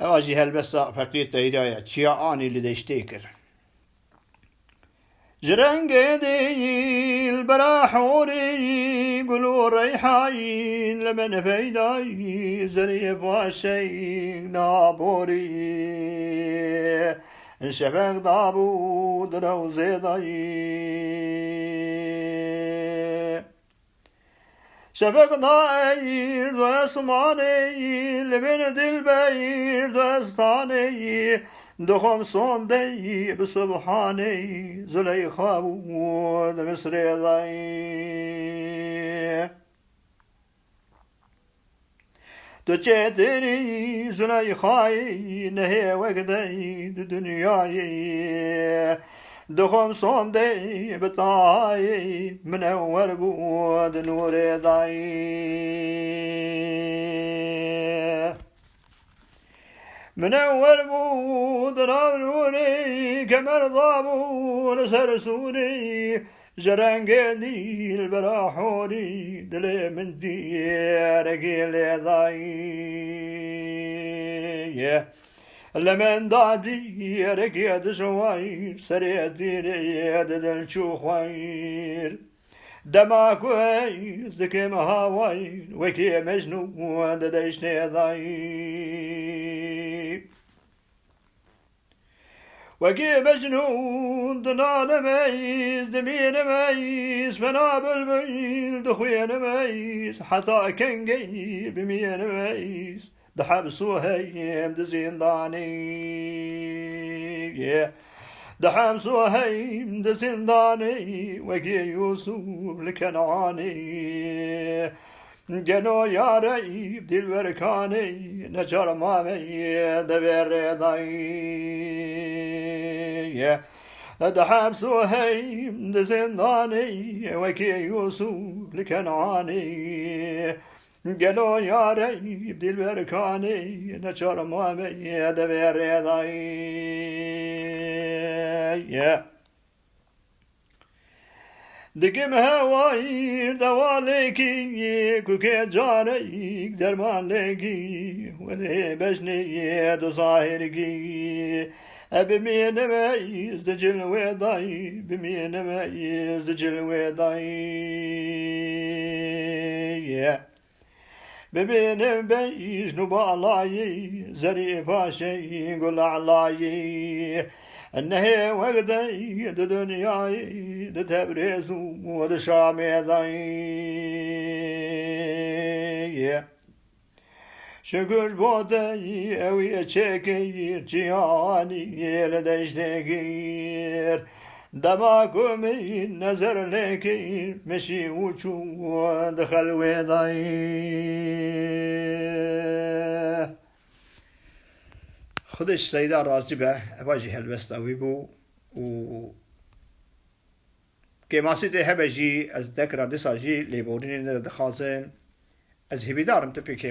أواجي هالبسا فقيت تيرايا تشيا آني لديشتيكر جرنگ دیل برا حوری گلو ریحاین لمن پیدای زری باشی نابوری شفق دابود روزه دایی شفق دایر دو اسمانی لبن دل بیر دو استانی دخم صندي بسبحاني زليخا بود مصر ضي تجتني زليخاي نهي وقدي دنياي دخم صندي بطاي منور بود نور ضي منور بود راونوري كمر ضابون سرسوري جرنگ ديل براحوري دلي من ديرك ضاي لمن دادي ركيد شوير سريت ديري دل شو خير دما كويس كيما هاوي وكي مجنون ددشني ضاي وكي مجنون دنا ميز دمين ميز فنا بالميل دخوين ميز حتى كان جيب مين ميز دحبسو هيم دزين داني دحم سوهيم دزنداني وكي يوسف الكنعاني جنو يا ريب دي البركاني نجر مامي دبر ضي دحم سوهيم دزنداني وكي يوسف الكنعاني جنو يا ريب دي البركاني نجر مامي دبر ضي دقم هواي دواليكي كوكي جاريك درمان ليكي وذي بشني دو ظاهركي بمين ميز دجل وضاي بمين ميز دجل وضاي ببين بيش نبالاي زري باشي قول علاي انه وقدي دنياي دتبرز ودشامي ضي شكر بودي اوي تشكير جياني لدشتكير دماغمي نظر لكير مشي وشو دخل وضي خودش سيدا راضي به اواجه هلبست اوي بو و كما سيدي هبجي از ذكرى دساجي ليبورين دخازن از هبيدارم تبي كيف